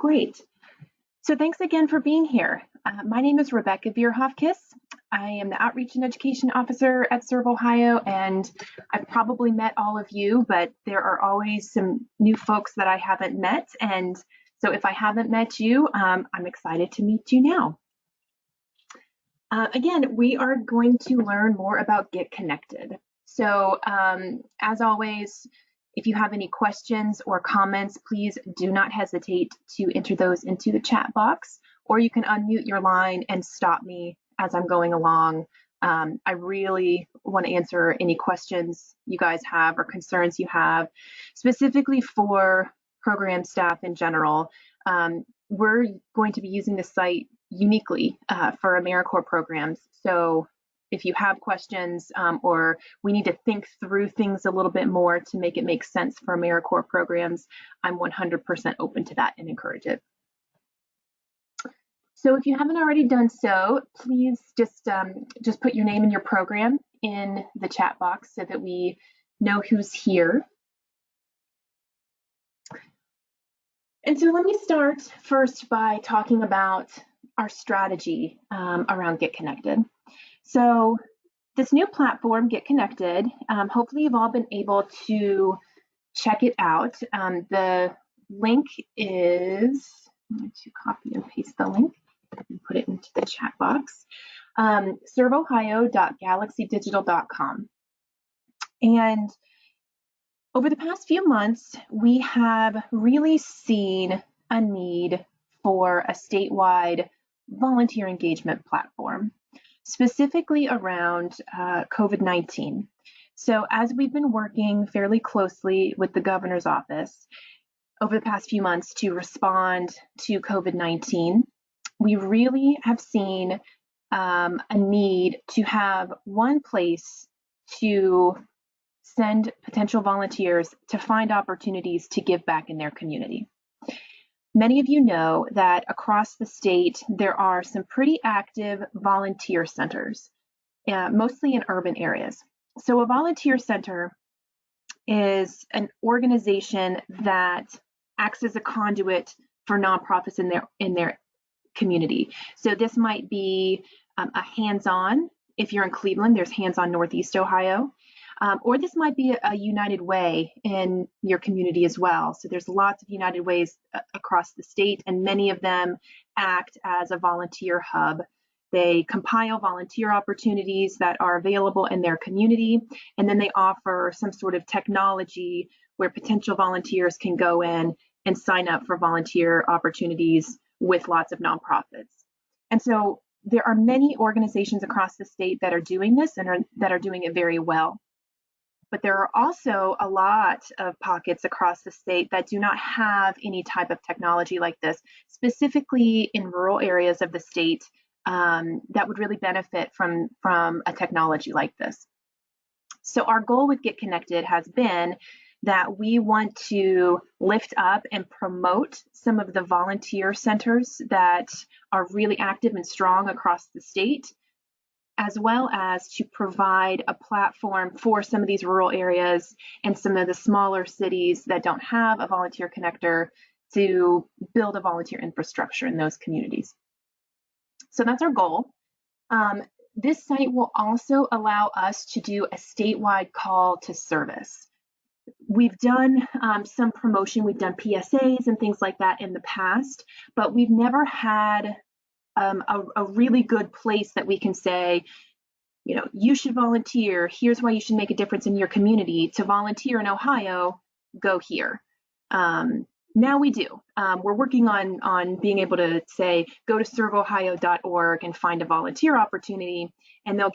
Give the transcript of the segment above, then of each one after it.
Great. So thanks again for being here. My name is Rebecca Bierhoff-Kiss. I am the Outreach and Education Officer at Serve Ohio, and I've probably met all of you, but there are always some new folks that I haven't met. And so if I haven't met you, I'm excited to meet you now. Again, we are going to learn more about Get Connected. So as always, if you have any questions or comments, please do not hesitate to enter those into the chat box, or you can unmute your line and stop me as I'm going along. I really want to answer any questions you guys have or concerns you have, specifically for program staff in general. We're going to be using the site uniquely for AmeriCorps programs. So if you have questions or we need to think through things a little bit more to make it make sense for AmeriCorps programs, I'm 100% open to that and encourage it. So if you haven't already done so, please just put your name and your program in the chat box so that we know who's here. And so let me start first by talking about our strategy around Get Connected. So this new platform, Get Connected, hopefully you've all been able to check it out. The link is, I'm going to copy and paste the link and put it into the chat box, serveohio.galaxydigital.com. And over the past few months, we have really seen a need for a statewide volunteer engagement platform, specifically around COVID-19. So as we've been working fairly closely with the governor's office over the past few months to respond to COVID-19, we really have seen a need to have one place to send potential volunteers to find opportunities to give back in their community. Many of you know that across the state, there are some pretty active volunteer centers, mostly in urban areas. So a volunteer center is an organization that acts as a conduit for nonprofits in their community. So this might be a hands-on. If you're in Cleveland, there's Hands-On Northeast Ohio. Or this might be a United Way in your community as well. So there's lots of United Ways across the state, and many of them act as a volunteer hub. They compile volunteer opportunities that are available in their community, and then they offer some sort of technology where potential volunteers can go in and sign up for volunteer opportunities with lots of nonprofits. And so there are many organizations across the state that are doing this and that are doing it very well. But there are also a lot of pockets across the state that do not have any type of technology like this, specifically in rural areas of the state that would really benefit from a technology like this. So our goal with Get Connected has been that we want to lift up and promote some of the volunteer centers that are really active and strong across the state, as well as to provide a platform for some of these rural areas and some of the smaller cities that don't have a volunteer connector to build a volunteer infrastructure in those communities. So that's our goal. This site will also allow us to do a statewide call to service. We've done some promotion, we've done PSAs and things like that in the past, but we've never had a really good place that we can say, you know, you should volunteer. Here's why you should make a difference in your community. To volunteer in Ohio, go here. Now we do. We're working on being able to say, go to serveohio.org and find a volunteer opportunity, and they'll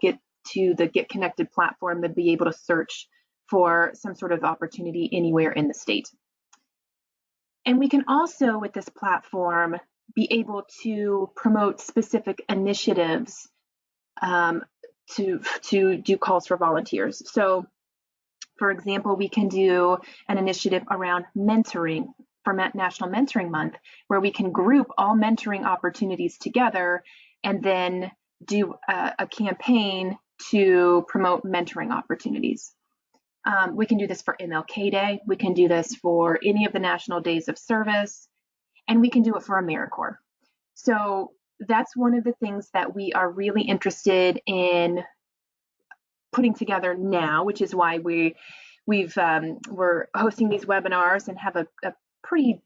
get to the Get Connected platform and be able to search for some sort of opportunity anywhere in the state. And we can also, with this platform, be able to promote specific initiatives to do calls for volunteers. So, for example, we can do an initiative around mentoring for National Mentoring Month, where we can group all mentoring opportunities together and then do a campaign to promote mentoring opportunities. We can do this for MLK Day. We can do this for any of the national days of service. and we can do it for AmeriCorps. So that's one of the things that we are really interested in putting together now, which is why we're hosting these webinars and have a pretty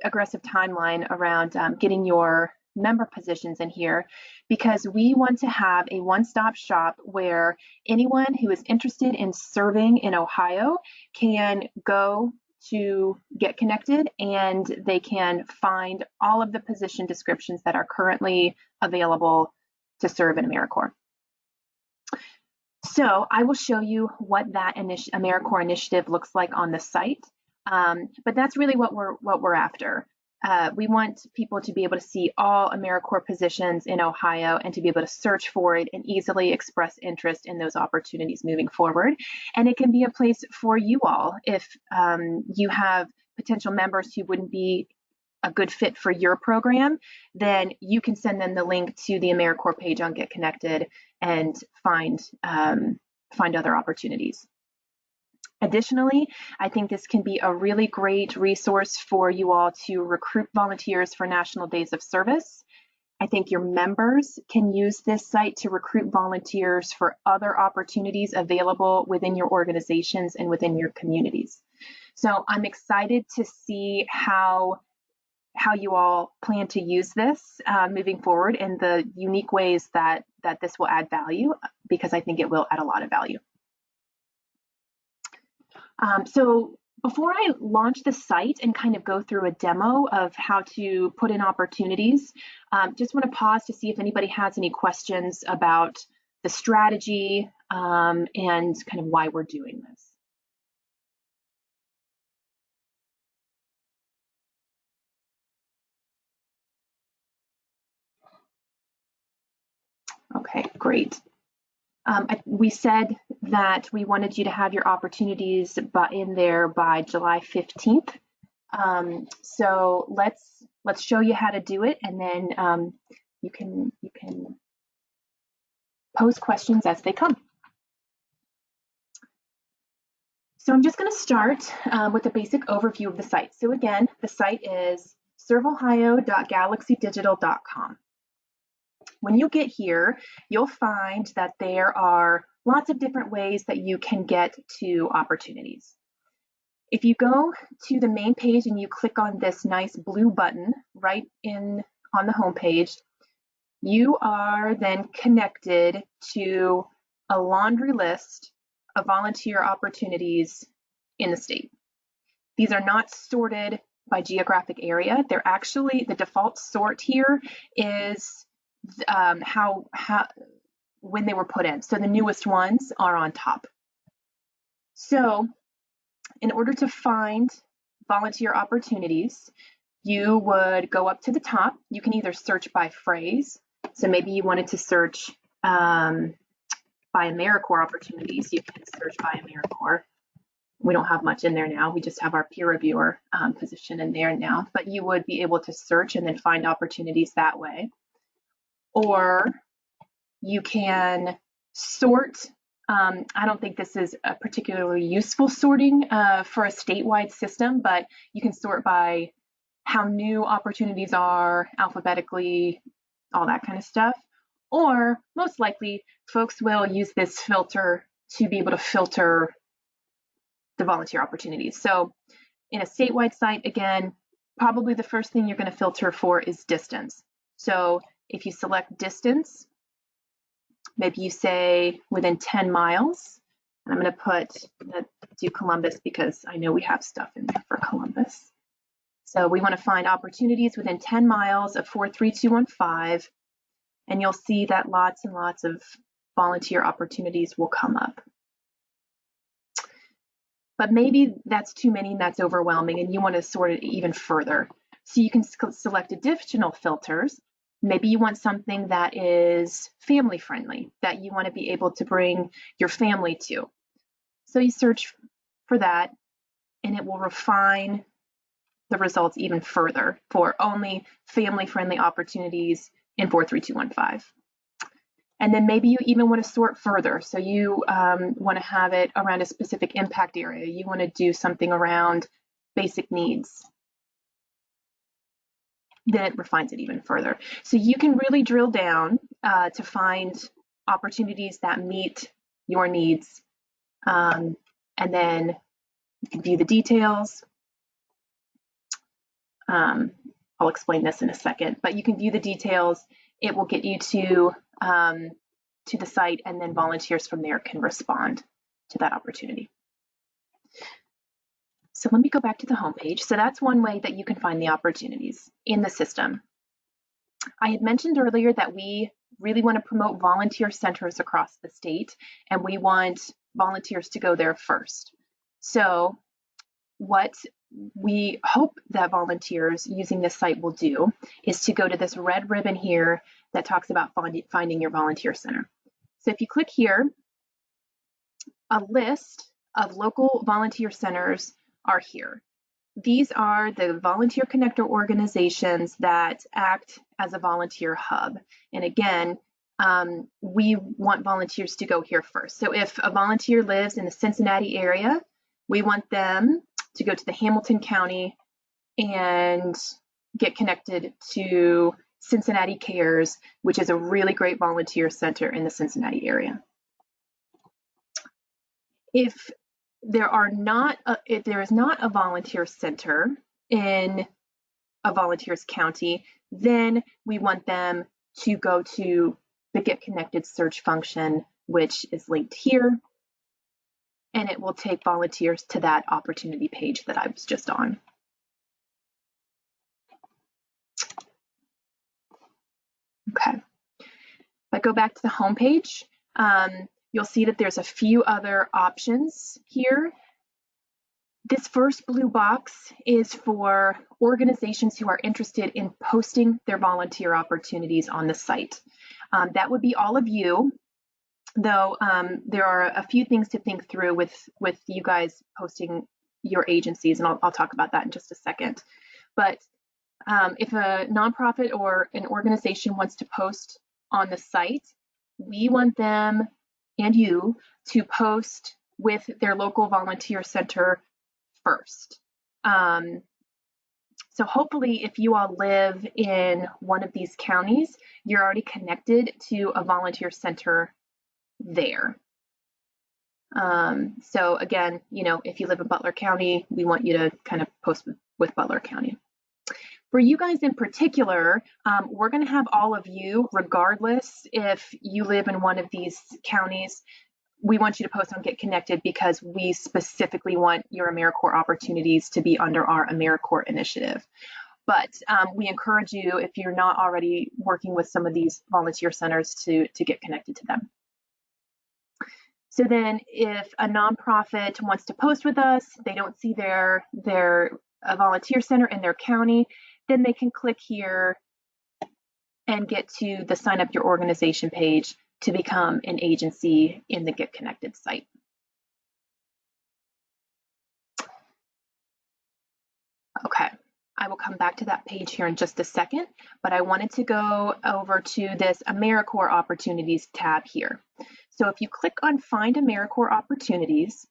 aggressive timeline around getting your member positions in here, because we want to have a one-stop shop where anyone who is interested in serving in Ohio can go to get connected, and they can find all of the position descriptions that are currently available to serve in AmeriCorps. So I will show you what that AmeriCorps initiative looks like on the site, but that's really what we're after. We want people to be able to see all AmeriCorps positions in Ohio and to be able to search for it and easily express interest in those opportunities moving forward. And it can be a place for you all if you have potential members who wouldn't be a good fit for your program, then you can send them the link to the AmeriCorps page on Get Connected and find other opportunities. Additionally, I think this can be a really great resource for you all to recruit volunteers for National Days of Service. I think your members can use this site to recruit volunteers for other opportunities available within your organizations and within your communities. So I'm excited to see how you all plan to use this moving forward and the unique ways that this will add value, because I think it will add a lot of value. So before I launch the site and kind of go through a demo of how to put in opportunities, just want to pause to see if anybody has any questions about the strategy and kind of why we're doing this. Okay, great. We said that we wanted you to have your opportunities in there by July 15th. So let's show you how to do it, and then you can pose questions as they come. So I'm just going to start with a basic overview of the site. So again, the site is serveohio.galaxydigital.com. When you get here, you'll find that there are lots of different ways that you can get to opportunities. If you go to the main page and you click on this nice blue button right on the home page, you are then connected to a laundry list of volunteer opportunities in the state. These are not sorted by geographic area. They're actually, the default sort here is when they were put in. So the newest ones are on top. So in order to find volunteer opportunities, you would go up to the top. You can either search by phrase. So maybe you wanted to search by AmeriCorps opportunities. You can search by AmeriCorps. We don't have much in there now. We just have our peer reviewer position in there now, but you would be able to search and then find opportunities that way. Or you can sort. I don't think this is a particularly useful sorting for a statewide system, but you can sort by how new opportunities are, alphabetically, all that kind of stuff. Or most likely, folks will use this filter to be able to filter the volunteer opportunities. So in a statewide site, again, probably the first thing you're going to filter for is distance. So if you select distance, maybe you say within 10 miles. And I'm going to do Columbus because I know we have stuff in there for Columbus. So we want to find opportunities within 10 miles of 43215. And you'll see that lots and lots of volunteer opportunities will come up. But maybe that's too many and that's overwhelming and you want to sort it even further. So you can select additional filters. Maybe you want something that is family friendly, that you want to be able to bring your family to. So you search for that and it will refine the results even further for only family friendly opportunities in 43215. And then maybe you even want to sort further. So you want to have it around a specific impact area. You want to do something around basic needs. then it refines it even further. So you can really drill down to find opportunities that meet your needs. And then you can view the details. I'll explain this in a second, but you can view the details. It will get you to the site, and then volunteers from there can respond to that opportunity. So let me go back to the homepage. So that's one way that you can find the opportunities in the system. I had mentioned earlier that we really want to promote volunteer centers across the state, and we want volunteers to go there first. So what we hope that volunteers using this site will do is to go to this red ribbon here that talks about finding your volunteer center. So if you click here, a list of local volunteer centers are here. These are the volunteer connector organizations that act as a volunteer hub. And again, we want volunteers to go here first. So if a volunteer lives in the Cincinnati area, we want them to go to the Hamilton County and get connected to Cincinnati Cares, which is a really great volunteer center in the Cincinnati area. If there is not a volunteer center in a volunteers county, then we want them to go to the Get Connected search function, which is linked here, and it will take volunteers to that opportunity page that I was just on. Okay, if I go back to the home page, you'll see that there's a few other options here. This first blue box is for organizations who are interested in posting their volunteer opportunities on the site. That would be all of you, though there are a few things to think through with you guys posting your agencies, and I'll talk about that in just a second. But if a nonprofit or an organization wants to post on the site, we want them and you to post with their local volunteer center first. So hopefully if you all live in one of these counties, you're already connected to a volunteer center there. So again, if you live in Butler County, we want you to kind of post with Butler County. For you guys in particular, we're going to have all of you, regardless if you live in one of these counties. We want you to post on Get Connected because we specifically want your AmeriCorps opportunities to be under our AmeriCorps initiative. But we encourage you, if you're not already working with some of these volunteer centers, to get connected to them. So then if a nonprofit wants to post with us, they don't see their volunteer center in their county, then they can click here and get to the Sign Up Your Organization page to become an agency in the Get Connected site. Okay, I will come back to that page here in just a second, but I wanted to go over to this AmeriCorps Opportunities tab here. So if you click on Find AmeriCorps Opportunities,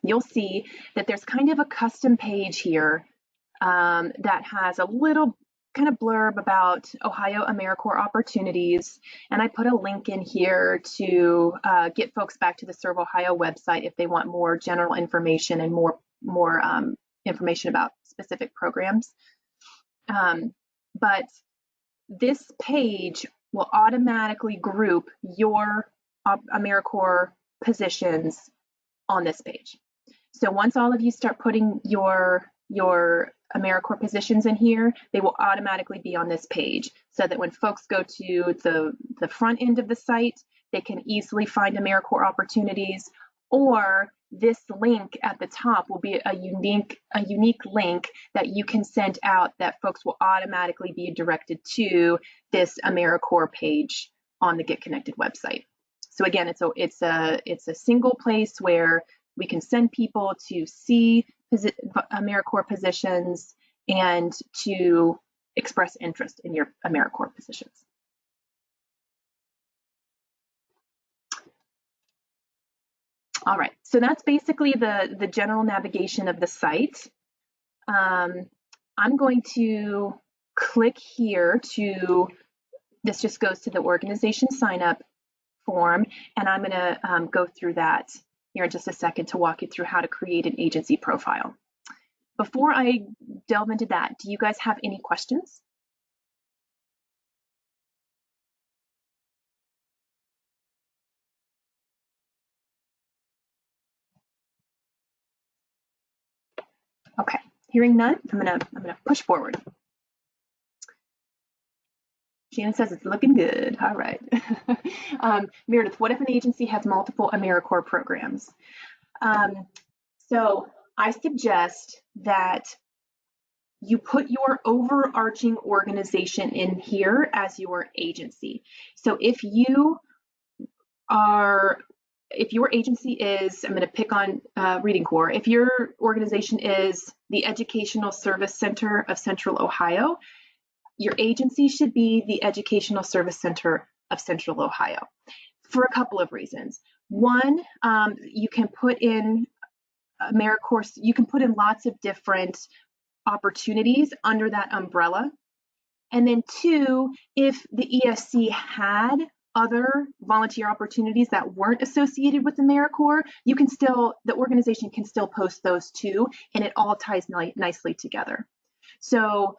you'll see that there's kind of a custom page here that has a little kind of blurb about Ohio AmeriCorps opportunities. And I put a link in here to get folks back to the Serve Ohio website if they want more general information and more information about specific programs. But this page will automatically group your AmeriCorps positions on this page. So once all of you start putting your AmeriCorps positions in here, they will automatically be on this page so that when folks go to the front end of the site, they can easily find AmeriCorps opportunities, or this link at the top will be a unique link that you can send out that folks will automatically be directed to this AmeriCorps page on the Get Connected website. So again, it's a single place where we can send people to see AmeriCorps positions and to express interest in your AmeriCorps positions. All right, so that's basically the general navigation of the site. I'm going to click here to, this just goes to the organization sign up form, and I'm going to go through that here in just a second to walk you through how to create an agency profile. Before I delve into that, do you guys have any questions? Okay, hearing none, I'm gonna push forward. Shannon says it's looking good. All right. Meredith, what if an agency has multiple AmeriCorps programs? So I suggest that you put your overarching organization in here as your agency. So if your agency is, I'm going to pick on Reading Corps, if your organization is the Educational Service Center of Central Ohio, your agency should be the Educational Service Center of Central Ohio for a couple of reasons. One, you can put in AmeriCorps, you can put in lots of different opportunities under that umbrella. And then two, if the ESC had other volunteer opportunities that weren't associated with AmeriCorps, you can still, the organization can still post those too, and it all ties nicely together. So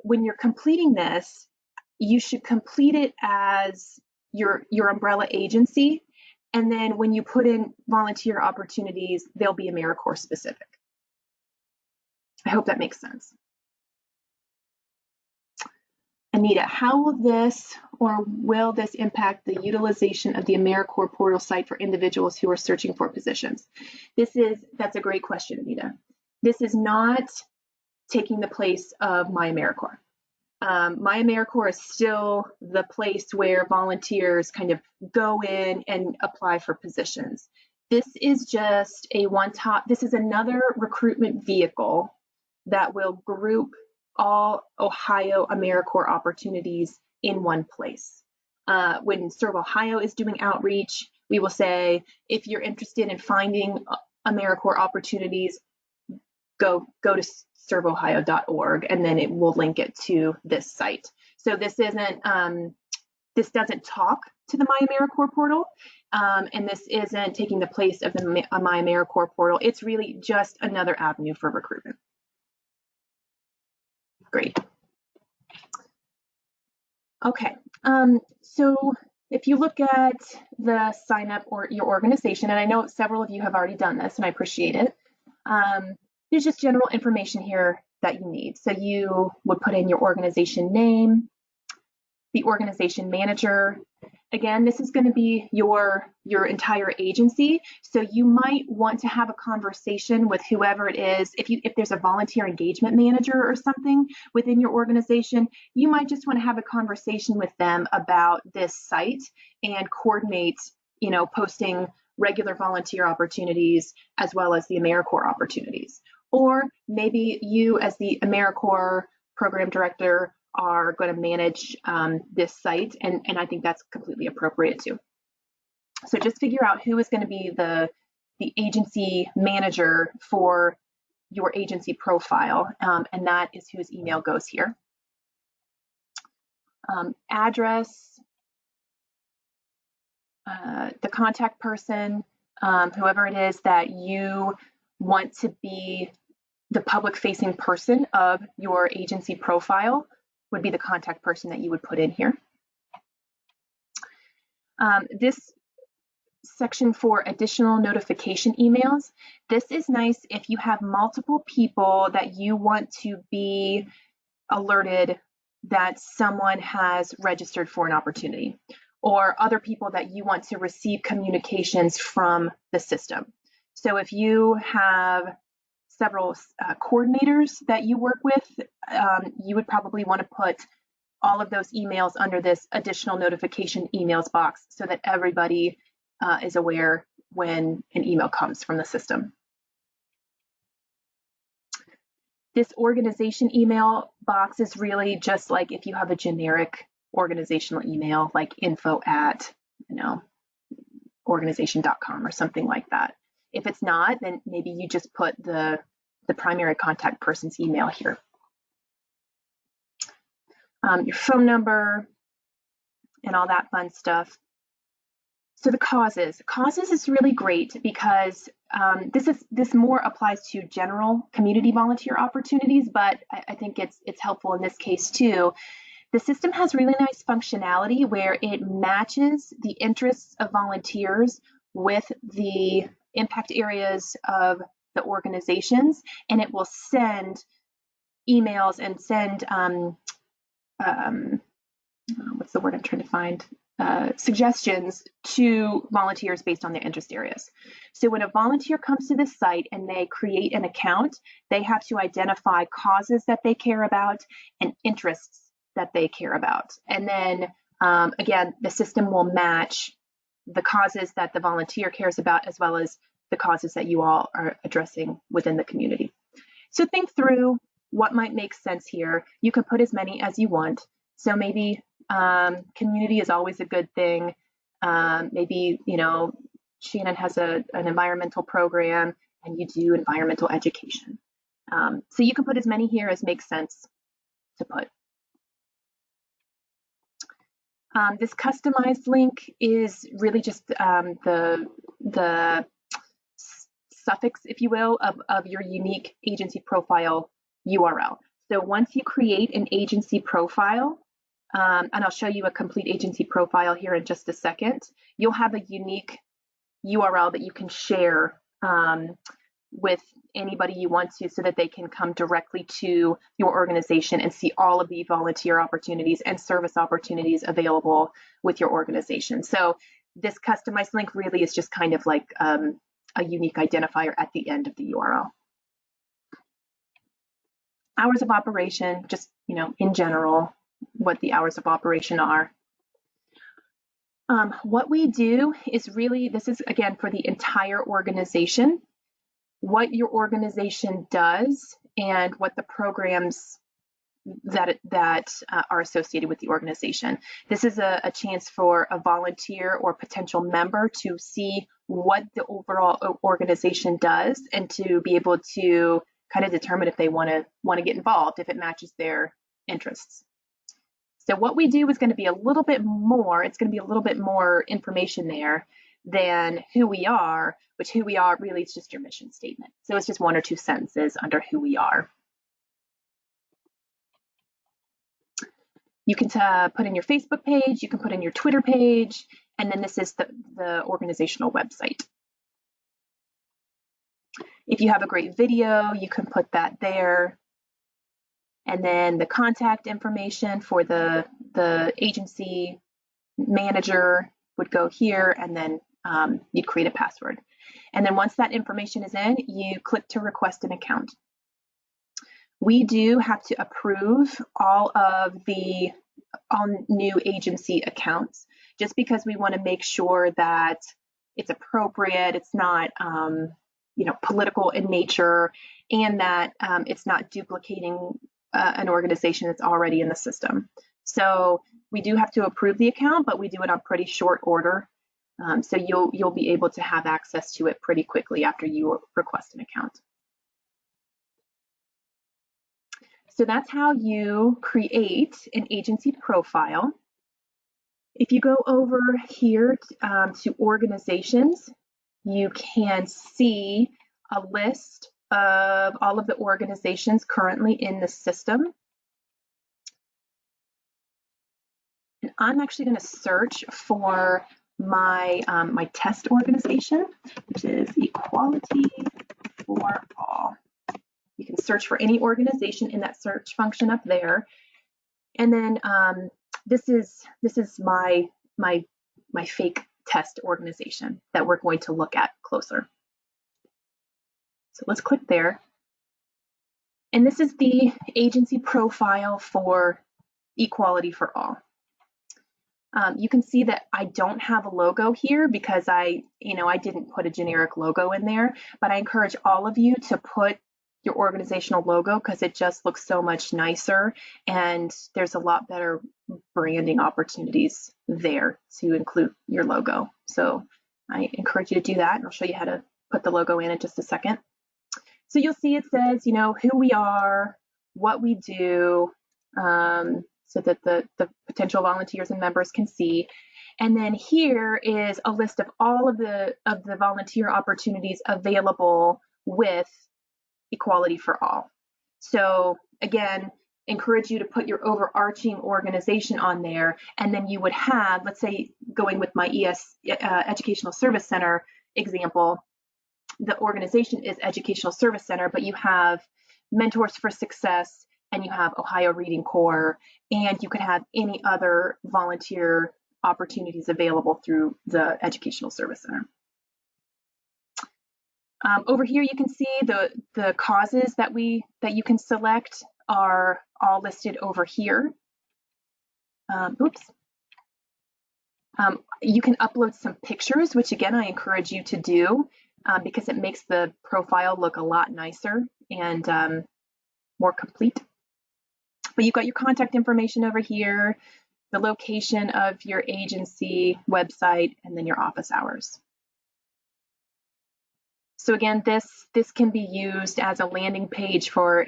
when you're completing this, you should complete it as your umbrella agency, and then when you put in volunteer opportunities, they'll be AmeriCorps specific. I hope that makes sense. Anita, how will this impact the utilization of the AmeriCorps portal site for individuals who are searching for positions? That's a great question, Anita. This is not taking the place of My AmeriCorps. My AmeriCorps is still the place where volunteers kind of go in and apply for positions. This is just this is another recruitment vehicle that will group all Ohio AmeriCorps opportunities in one place. When Serve Ohio is doing outreach, we will say, if you're interested in finding AmeriCorps opportunities, go to serveohio.org, and then it will link it to this site. So this doesn't talk to the My AmeriCorps portal, and this isn't taking the place of the My AmeriCorps portal. It's really just another avenue for recruitment. Great. Okay, so if you look at the sign up or your organization, and I know several of you have already done this, and I appreciate it, there's just general information here that you need. So you would put in your organization name, the organization manager. Again, this is going to be your entire agency, so you might want to have a conversation with whoever it is. If there's a volunteer engagement manager or something within your organization, you might just want to have a conversation with them about this site and coordinate, posting regular volunteer opportunities as well as the AmeriCorps opportunities. Or maybe you, as the AmeriCorps program director, are going to manage this site, and I think that's completely appropriate too. So just figure out who is going to be the agency manager for your agency profile, and that is whose email goes here. Address, the contact person, whoever it is that you want to be the public-facing person of your agency profile, would be the contact person that you would put in here. This section for additional notification emails, this is nice if you have multiple people that you want to be alerted that someone has registered for an opportunity, or other people that you want to receive communications from the system. So if you have several coordinators that you work with, you would probably want to put all of those emails under this additional notification emails box so that everybody is aware when an email comes from the system. This organization email box is really just like if you have a generic organizational email, like info@organization.com or something like that. If it's not, then maybe you just put the primary contact person's email here. your phone number, and all that fun stuff. So the causes is really great because this more applies to general community volunteer opportunities, but I think it's helpful in this case too. The system has really nice functionality where it matches the interests of volunteers with the impact areas of the organizations, and it will send emails and send what's the word I'm trying to find? Suggestions to volunteers based on their interest areas. So when a volunteer comes to this site and they create an account, they have to identify causes that they care about and interests that they care about. And then again, the system will match the causes that the volunteer cares about as well as the causes that you all are addressing within the community. So think through what might make sense here. You can put as many as you want. So maybe community is always a good thing. Maybe, Shannon has an environmental program and you do environmental education. So you can put as many here as makes sense to put. This customized link is really just the suffix, if you will, of your unique agency profile URL. So once you create an agency profile, and I'll show you a complete agency profile here in just a second, you'll have a unique URL that you can share with anybody you want to so that they can come directly to your organization and see all of the volunteer opportunities and service opportunities available with your organization. So this customized link really is just kind of like a unique identifier at the end of the URL. Hours of operation, just in general, what the hours of operation are. What we do is really, this is again for the entire organization, what your organization does and what the programs that are associated with the organization. This is a chance for a volunteer or potential member to see what the overall organization does and to be able to kind of determine if they want to get involved, if it matches their interests. So what we do is going to be a little bit more, it's going to be a little bit more information there than who we are, which who we are really is just your mission statement. So it's just 1 or 2 sentences under who we are. You can put in your Facebook page, you can put in your Twitter page, and then this is the organizational website. If you have a great video, you can put that there. And then the contact information for the agency manager would go here, and then you'd create a password. And then once that information is in, you click to request an account. We do have to approve all new agency accounts, just because we want to make sure that it's appropriate, it's not political in nature, and that it's not duplicating an organization that's already in the system. So we do have to approve the account, but we do it on pretty short order. So you'll be able to have access to it pretty quickly after you request an account. So that's how you create an agency profile. If you go over here to organizations, you can see a list of all of the organizations currently in the system. And I'm actually going to search for my my test organization, which is Equality for All. You can search for any organization in that search function up there. And then this is my fake test organization that we're going to look at closer. So let's click there. And this is the agency profile for Equality for All. You can see that I don't have a logo here because I didn't put a generic logo in there, but I encourage all of you to put your organizational logo because it just looks so much nicer, and there's a lot better branding opportunities there to include your logo. So I encourage you to do that, and I'll show you how to put the logo in just a second. So you'll see it says, who we are, what we do, so that the potential volunteers and members can see. And then here is a list of all of the volunteer opportunities available with Equality for All. So again, encourage you to put your overarching organization on there, and then you would have, let's say, going with my Educational Service Center example, the organization is Educational Service Center, but you have Mentors for Success, and you have Ohio Reading Corps, and you could have any other volunteer opportunities available through the Educational Service Center. Over here, you can see the causes that you can select are all listed over here. You can upload some pictures, which again, I encourage you to do because it makes the profile look a lot nicer and more complete. But you've got your contact information over here, the location of your agency website, and then your office hours. So again, this can be used as a landing page for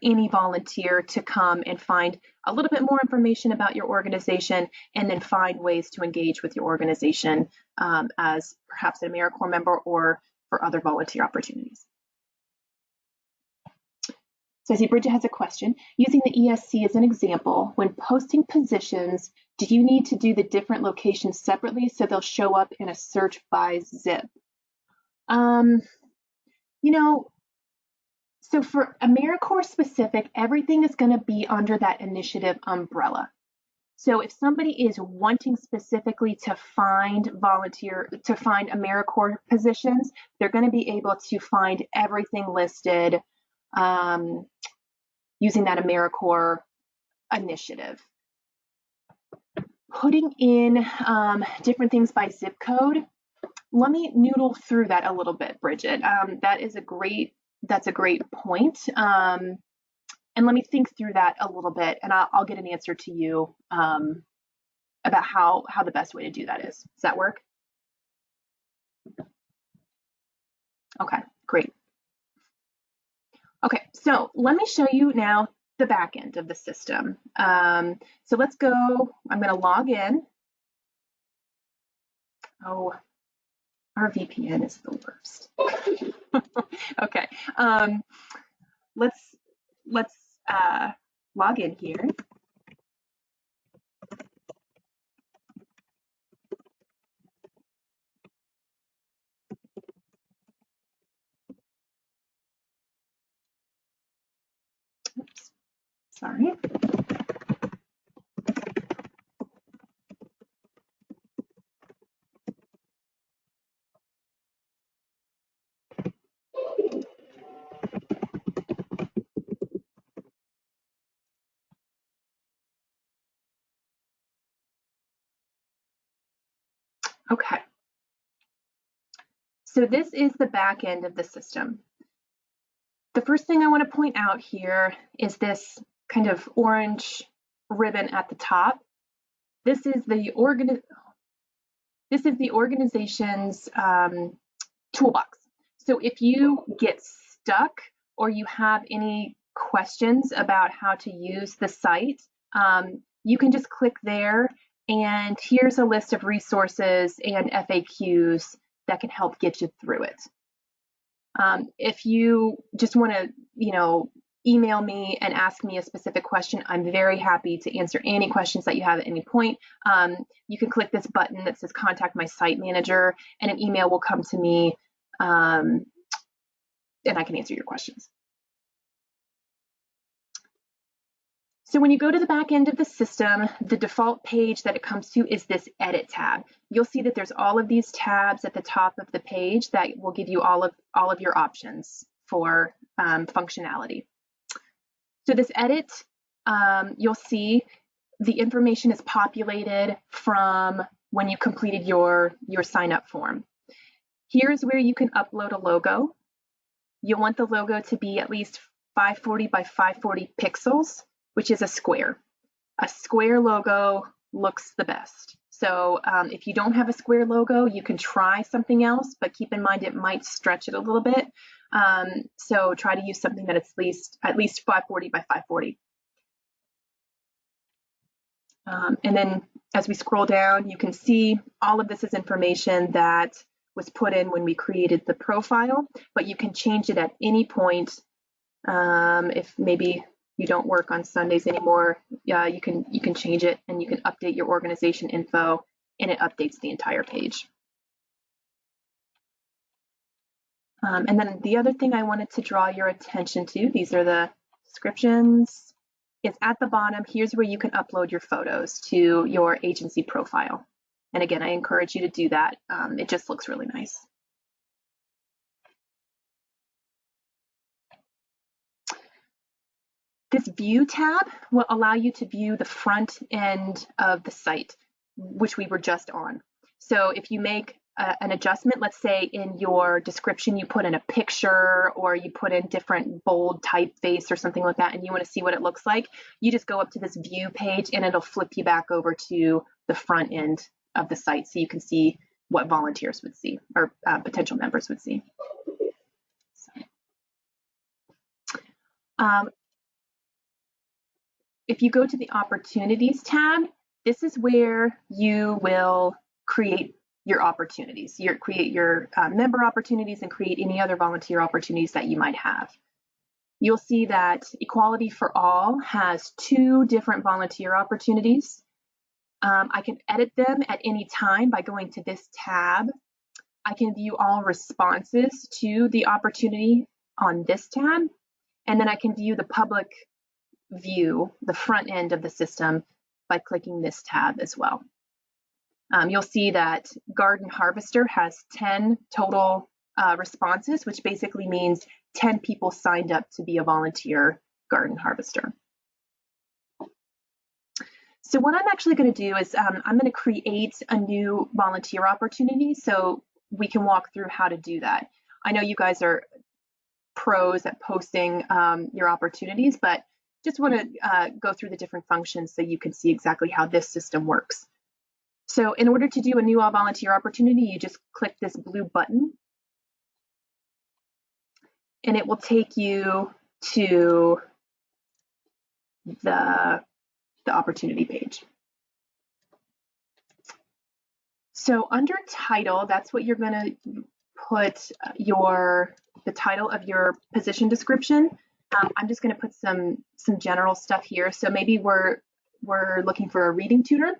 any volunteer to come and find a little bit more information about your organization, and then find ways to engage with your organization as perhaps an AmeriCorps member or for other volunteer opportunities. So I see Bridget has a question. Using the ESC as an example, when posting positions, do you need to do the different locations separately so they'll show up in a search by zip? You know, so for AmeriCorps specific, everything is going to be under that initiative umbrella. So if somebody is wanting specifically to find AmeriCorps positions, they're going to be able to find everything listed using that AmeriCorps initiative. Putting in different things by zip code, let me noodle through that a little bit, Bridget. That's a great point. And let me think through that a little bit, and I'll get an answer to you about how the best way to do that is. Does that work? Okay, great. Okay, so let me show you now the back end of the system. So let's go, I'm going to log in. Oh, our VPN is the worst. Okay, let's log in here. Oops, sorry. Okay, so this is the back end of the system. The first thing I want to point out here is this kind of orange ribbon at the top. This is the organization's toolbox. So if you get stuck or you have any questions about how to use the site, you can just click there, and here's a list of resources and FAQs that can help get you through it. If you just want to, email me and ask me a specific question, I'm very happy to answer any questions that you have at any point. You can click this button that says Contact My Site Manager, and an email will come to me, and I can answer your questions. So when you go to the back end of the system, the default page that it comes to is this Edit tab. You'll see that there's all of these tabs at the top of the page that will give you all of your options for functionality. So this Edit, you'll see the information is populated from when you completed your sign up form. Here's where you can upload a logo. You'll want the logo to be at least 540 by 540 pixels, which is a square. A square logo looks the best. So if you don't have a square logo, you can try something else, but keep in mind it might stretch it a little bit. So try to use something that it's at least 540 by 540. And then as we scroll down, you can see all of this is information that was put in when we created the profile, but you can change it at any point. If maybe you don't work on Sundays anymore, you can change it, and you can update your organization info, and it updates the entire page. And then the other thing I wanted to draw your attention to, these are the descriptions, is at the bottom, here's where you can upload your photos to your agency profile. And again, I encourage you to do that. It just looks really nice. This View tab will allow you to view the front end of the site, which we were just on. So if you make an adjustment, let's say in your description you put in a picture or you put in different bold typeface or something like that, and you want to see what it looks like, you just go up to this View page and it'll flip you back over to the front end of the site so you can see what volunteers would see or potential members would see. If you go to the Opportunities tab, this is where you will create your opportunities. Create your member opportunities and create any other volunteer opportunities that you might have. You'll see that Equality for All has 2 different volunteer opportunities. I can edit them at any time by going to this tab. I can view all responses to the opportunity on this tab, and then I can view the public view, the front end of the system, by clicking this tab as well. You'll see that Garden Harvester has 10 total responses, which basically means 10 people signed up to be a volunteer garden harvester. So what I'm actually going to do is I'm going to create a new volunteer opportunity so we can walk through how to do that. I know you guys are pros at posting your opportunities, but just want to go through the different functions so you can see exactly how this system works. So in order to do a new volunteer opportunity, you just click this blue button, and it will take you to the opportunity page. So under title, that's what you're going to put the title of your position description. I'm just going to put some general stuff here. So maybe we're looking for a reading tutor,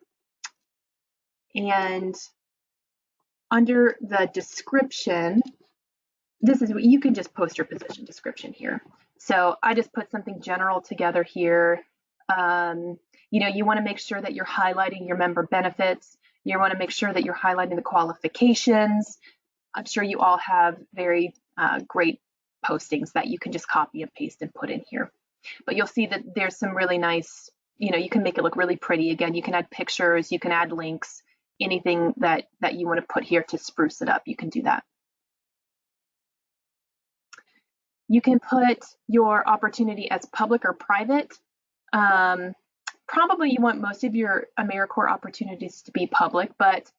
and under the description, this is what you can just post your position description here. So I just put something general together here. You want to make sure that you're highlighting your member benefits. You want to make sure that you're highlighting the qualifications. I'm sure you all have very great postings that you can just copy and paste and put in here. But you'll see that there's some really nice, you can make it look really pretty. Again, you can add pictures, you can add links, anything that you want to put here to spruce it up, you can do that. You can put your opportunity as public or private. Probably you want most of your AmeriCorps opportunities to be public, but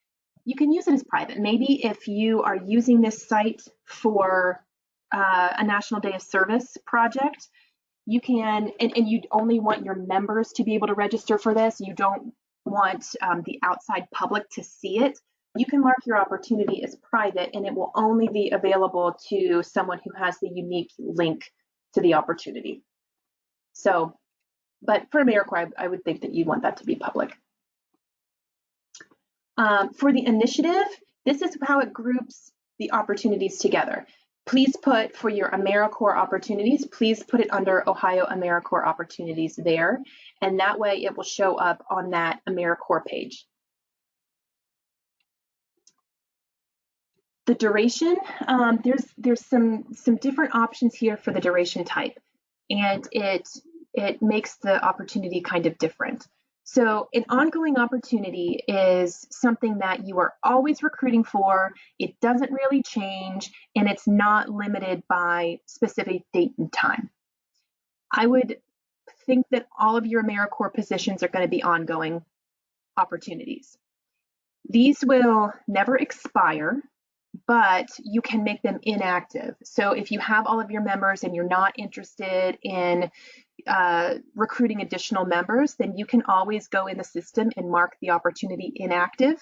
you can use it as private. Maybe if you are using this site for a National Day of Service project, you can, and you only want your members to be able to register for this, you don't want the outside public to see it, you can mark your opportunity as private, and it will only be available to someone who has the unique link to the opportunity. So, but for AmeriCorps, I would think that you want that to be public. For the initiative, this is how it groups the opportunities together. Please put, for your AmeriCorps opportunities, please put it under Ohio AmeriCorps opportunities there, and that way it will show up on that AmeriCorps page. The duration, there's some different options here for the duration type, and it makes the opportunity kind of different. So an ongoing opportunity is something that you are always recruiting for, it doesn't really change, and it's not limited by specific date and time. I would think that all of your AmeriCorps positions are going to be ongoing opportunities. These will never expire, but you can make them inactive. So if you have all of your members and you're not interested in recruiting additional members, then you can always go in the system and mark the opportunity inactive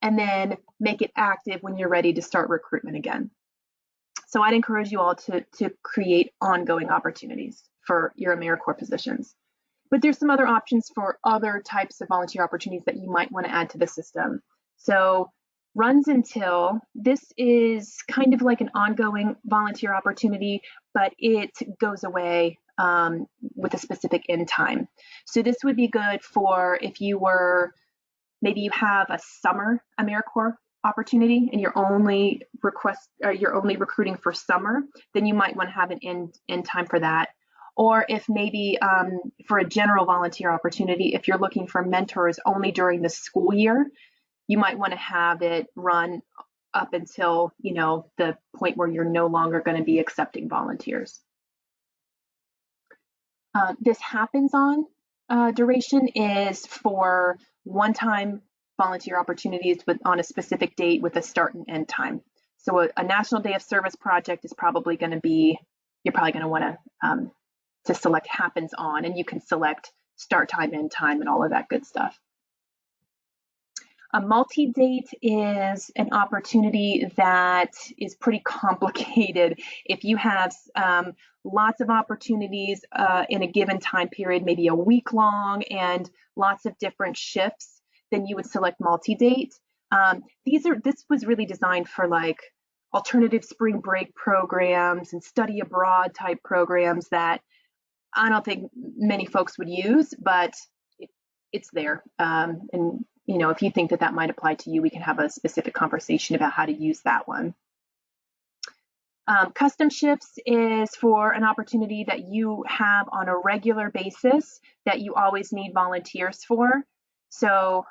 and then make it active when you're ready to start recruitment again. So I'd encourage you all to create ongoing opportunities for your AmeriCorps positions. But there's some other options for other types of volunteer opportunities that you might want to add to the system. So runs until, this is kind of like an ongoing volunteer opportunity, but it goes away with a specific end time. So this would be good for if you were, maybe you have a summer AmeriCorps opportunity and you're only recruiting for summer, then you might want to have an end time for that. Or if maybe for a general volunteer opportunity, if you're looking for mentors only during the school year, you might want to have it run up until, you know, the point where you're no longer going to be accepting volunteers. This happens on duration is for one-time volunteer opportunities on a specific date with a start and end time. So a National Day of Service project is probably going to be, you're probably going to want to select happens on, and you can select start time, end time, and all of that good stuff. A multi-date is an opportunity that is pretty complicated. If you have lots of opportunities in a given time period, maybe a week long and lots of different shifts, then you would select multi-date. This was really designed for like alternative spring break programs and study abroad type programs that I don't think many folks would use, but it's there. And you know, if you think that might apply to you, we can have a specific conversation about how to use that one. Custom shifts is for an opportunity that you have on a regular basis that you always need volunteers for. So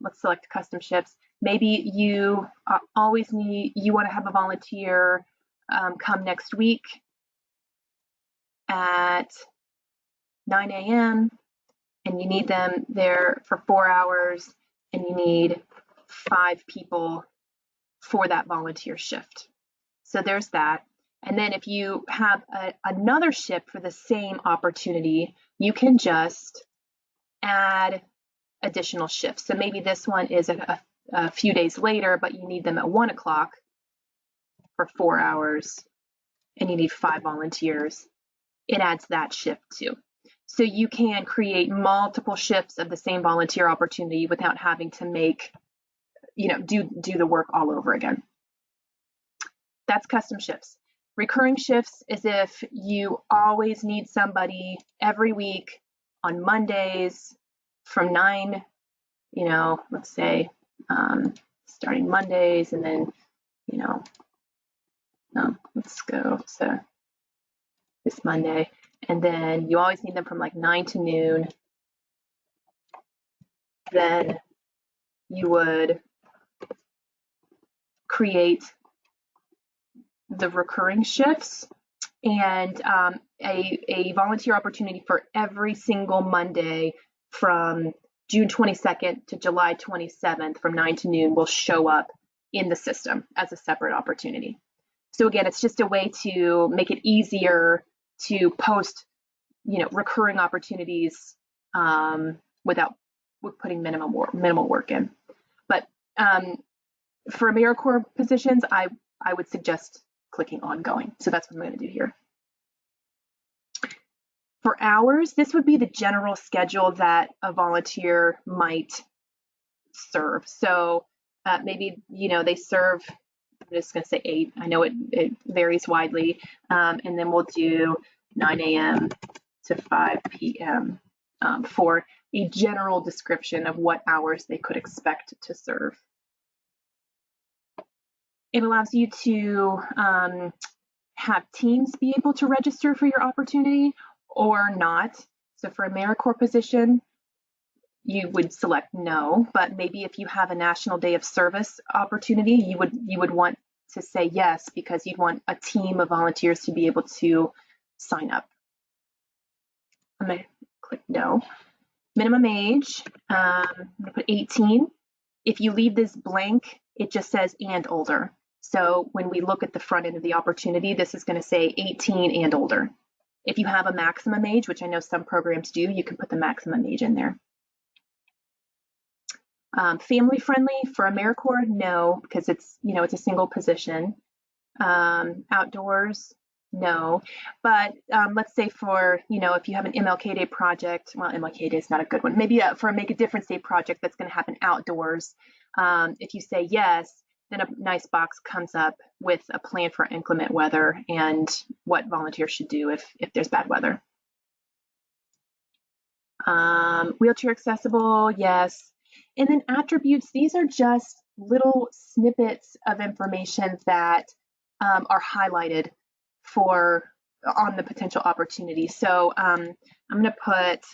let's select custom shifts. Maybe you always you want to have a volunteer come next week at 9 a.m. and you need them there for 4 hours and you need 5 people for that volunteer shift. So there's that. And then if you have another shift for the same opportunity, you can just add additional shifts. So maybe this one is a few days later, but you need them at 1 o'clock for 4 hours and you need 5 volunteers. It adds that shift too. So you can create multiple shifts of the same volunteer opportunity without having to make, you know, do the work all over again. That's custom shifts. Recurring shifts is if you always need somebody every week on Mondays from 9, you know, let's say starting Mondays and then, you know, let's go to this Monday. And then you always need them from like 9 to noon. Then you would create the recurring shifts and a volunteer opportunity for every single Monday from June 22nd to July 27th from 9 to noon will show up in the system as a separate opportunity. So again, it's just a way to make it easier to post, you know, recurring opportunities without putting minimal work in. But for AmeriCorps positions, I would suggest clicking ongoing. So that's what I'm going to do here. For hours, this would be the general schedule that a volunteer might serve. So maybe, you know, they serve, I'm just going to say 8. I know it varies widely. And then we'll do 9 a.m. to 5 p.m. For a general description of what hours they could expect to serve. It allows you to have teams be able to register for your opportunity or not. So for a AmeriCorps position, you would select no, but maybe if you have a National Day of Service opportunity, you would want to say yes because you'd want a team of volunteers to be able to sign up. I'm going to click no. Minimum age, I'm going to put 18. If you leave this blank, it just says and older. So when we look at the front end of the opportunity, this is going to say 18 and older. If you have a maximum age, which I know some programs do, you can put the maximum age in there. Family friendly for AmeriCorps, no, because it's, you know, it's a single position. Outdoors, no. But let's say for, you know, if you have an MLK Day project, well, MLK Day is not a good one. Maybe for a Make a Difference Day project that's going to happen outdoors. If you say yes, then a nice box comes up with a plan for inclement weather and what volunteers should do if there's bad weather. Wheelchair accessible, yes. And then attributes, these are just little snippets of information that are highlighted on the potential opportunity. So I'm going to put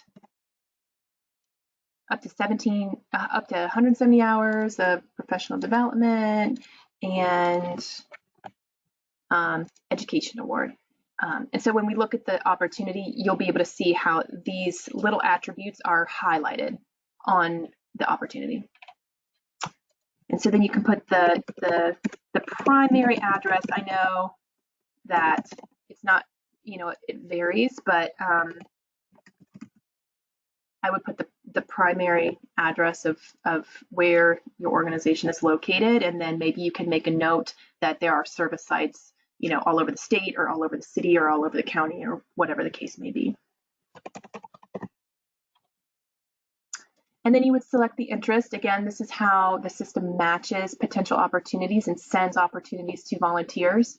up to 170 hours of professional development and education award. And so when we look at the opportunity, you'll be able to see how these little attributes are highlighted on the opportunity. And so then you can put the primary address. I know that it's not, you know, it varies, but I would put the primary address of where your organization is located, and then maybe you can make a note that there are service sites, you know, all over the state or all over the city or all over the county or whatever the case may be. And then you would select the interest. Again, this is how the system matches potential opportunities and sends opportunities to volunteers.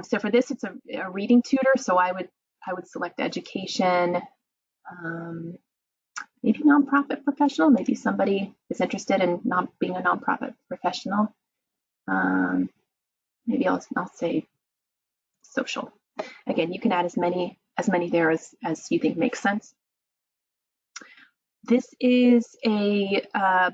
So for this, it's a reading tutor. So I would select education, maybe nonprofit professional. Maybe somebody is interested in not being a nonprofit professional. Maybe I'll say social. Again, you can add as many there as you think makes sense. This is a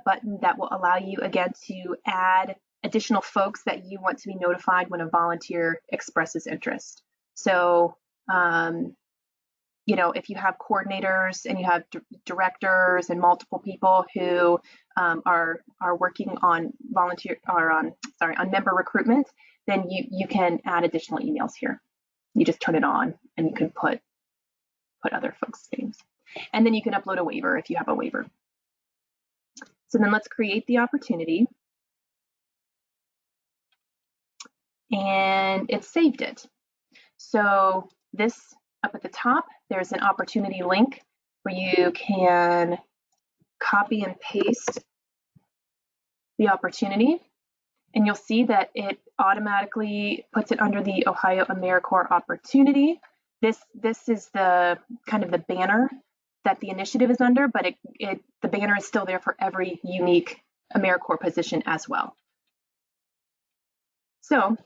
button that will allow you, again, to add additional folks that you want to be notified when a volunteer expresses interest. So, you know, if you have coordinators and you have directors and multiple people who are working on on member recruitment, then you can add additional emails here. You just turn it on and you can put other folks' names. And then you can upload a waiver if you have a waiver. So then let's create the opportunity. And it saved it. So this up at the top, there's an opportunity link where you can copy and paste the opportunity. And you'll see that it automatically puts it under the Ohio AmeriCorps opportunity. This is the kind of the banner that the initiative is under, but the banner is still there for every unique AmeriCorps position as well. So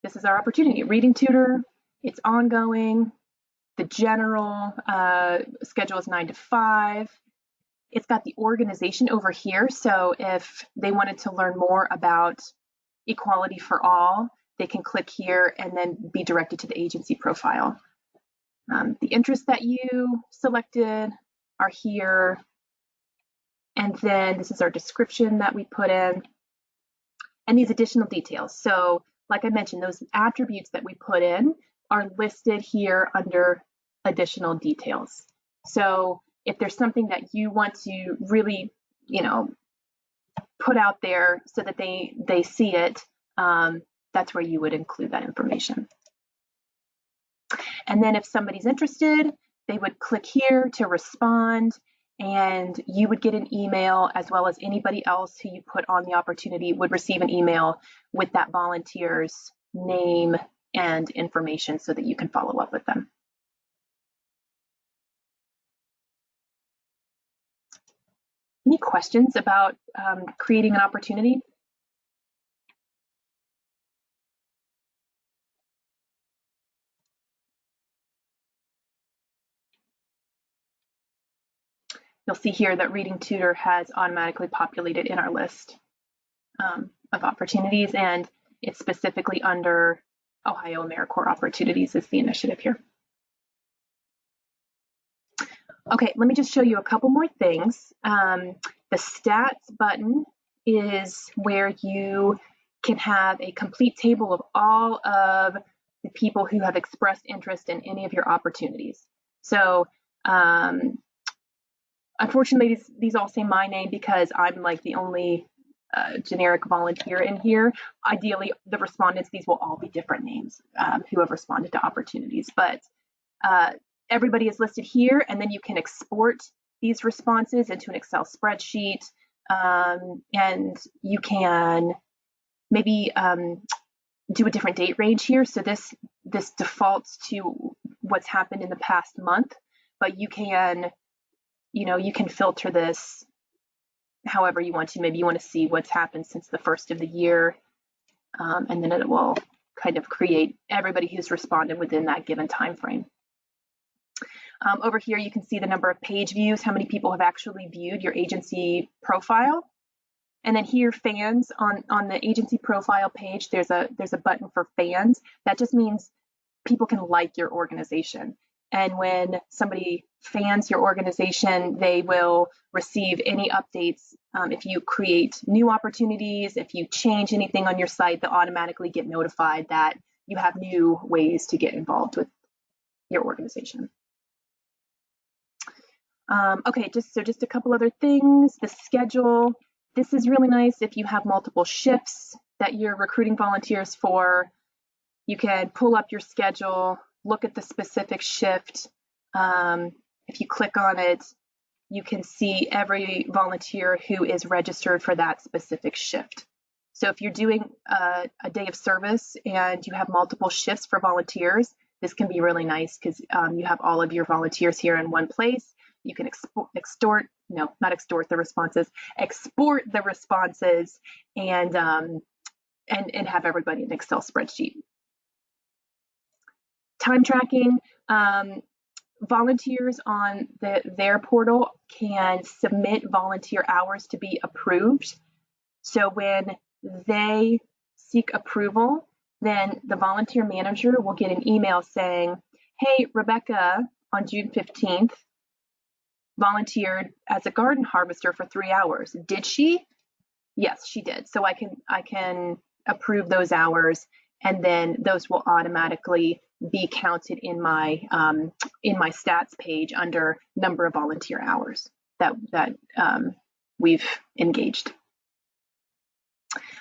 this is our opportunity. Reading tutor, it's ongoing. The general schedule is 9 to 5. It's got the organization over here. So if they wanted to learn more about equality for all, they can click here and then be directed to the agency profile. The interests that you selected are here. And then this is our description that we put in and these additional details. So like I mentioned, those attributes that we put in are listed here under additional details. So if there's something that you want to really, you know, put out there so that they see it, that's where you would include that information. And then if somebody's interested, they would click here to respond, and you would get an email, as well as anybody else who you put on the opportunity would receive an email with that volunteer's name and information so that you can follow up with them. Any questions about creating an opportunity? You'll see here that Reading Tutor has automatically populated in our list of opportunities, and it's specifically under Ohio AmeriCorps Opportunities is the initiative here. Okay, let me just show you a couple more things. The stats button is where you can have a complete table of all of the people who have expressed interest in any of your opportunities. So unfortunately, these all say my name because I'm like the only generic volunteer in here. Ideally, the respondents, these will all be different names who have responded to opportunities, but everybody is listed here, and then you can export these responses into an Excel spreadsheet, and you can maybe do a different date range here. So this defaults to what's happened in the past month, but you can, you can filter this however you want to. Maybe you want to see what's happened since the first of the year, and then it will kind of create everybody who's responded within that given time frame. Over here, you can see the number of page views, how many people have actually viewed your agency profile. And then here, fans, on the agency profile page, there's a button for fans. That just means people can like your organization. And when somebody fans your organization, they will receive any updates. If you create new opportunities, if you change anything on your site, they'll automatically get notified that you have new ways to get involved with your organization. Okay, just a couple other things. The schedule. This is really nice if you have multiple shifts that you're recruiting volunteers for. You can pull up your schedule, look at the specific shift. If you click on it, you can see every volunteer who is registered for that specific shift. So if you're doing a day of service and you have multiple shifts for volunteers, this can be really nice because you have all of your volunteers here in one place. You can export the responses and have everybody in an Excel spreadsheet. Time tracking. Volunteers on their portal can submit volunteer hours to be approved. So when they seek approval, then the volunteer manager will get an email saying, hey, Rebecca on June 15th volunteered as a garden harvester for 3 hours. Did she? Yes, she did. So I can approve those hours, and then those will automatically be counted in my stats page under number of volunteer hours that we've engaged.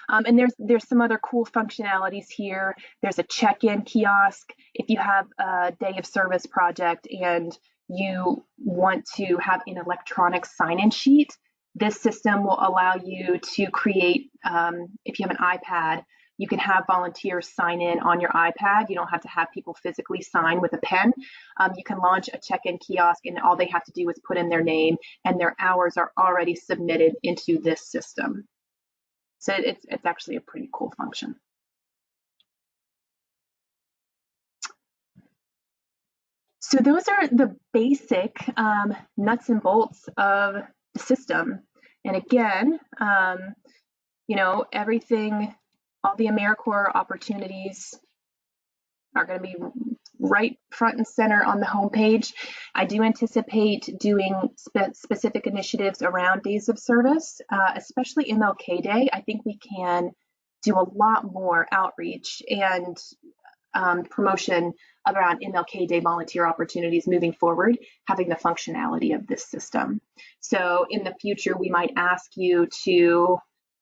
And there's some other cool functionalities here. There's a check-in kiosk. If you have a day of service project and you want to have an electronic sign-in sheet, this system will allow you to create, if you have an iPad, you can have volunteers sign in on your iPad. You don't have to have people physically sign with a pen. You can launch a check-in kiosk, and all they have to do is put in their name, and their hours are already submitted into this system. So it's actually a pretty cool function. So those are the basic nuts and bolts of the system. And again, everything, all the AmeriCorps opportunities are going to be right front and center on the homepage. I do anticipate doing specific initiatives around days of service, especially MLK Day. I think we can do a lot more outreach and promotion around MLK Day volunteer opportunities moving forward, having the functionality of this system. So in the future, we might ask you to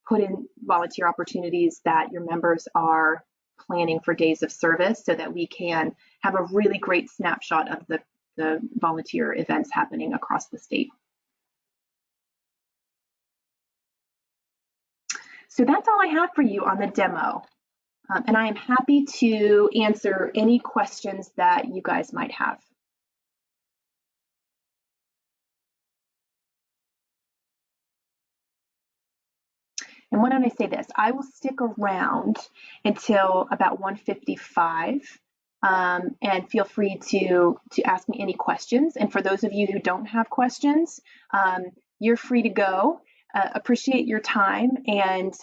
put in volunteer opportunities that your members are planning for days of service so that we can have a really great snapshot of the volunteer events happening across the state. So that's all I have for you on the demo. And I am happy to answer any questions that you guys might have. And why don't I say this? I will stick around until about 1:55, and feel free to ask me any questions. And for those of you who don't have questions, you're free to go. Appreciate your time, and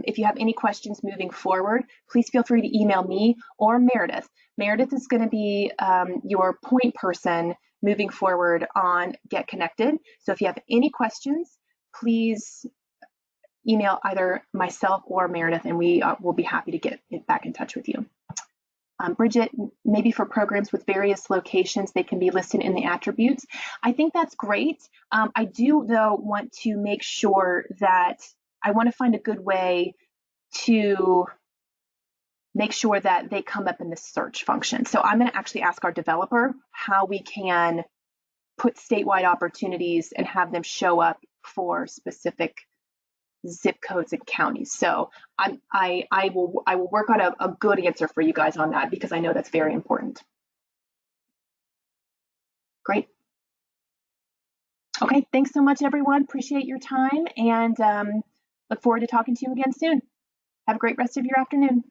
if you have any questions moving forward, please feel free to email me or Meredith. Meredith is going to be your point person moving forward on Get Connected. So if you have any questions, please email either myself or Meredith, and we will be happy to get back in touch with you. Bridget, maybe for programs with various locations, they can be listed in the attributes. I think that's great. I do, though, want to make sure that I want to find a good way to make sure that they come up in the search function. So I'm going to actually ask our developer how we can put statewide opportunities and have them show up for specific zip codes and counties. So I will work on a good answer for you guys on that, because I know that's very important. Great. Okay, thanks so much, everyone. Appreciate your time, and look forward to talking to you again soon. Have a great rest of your afternoon.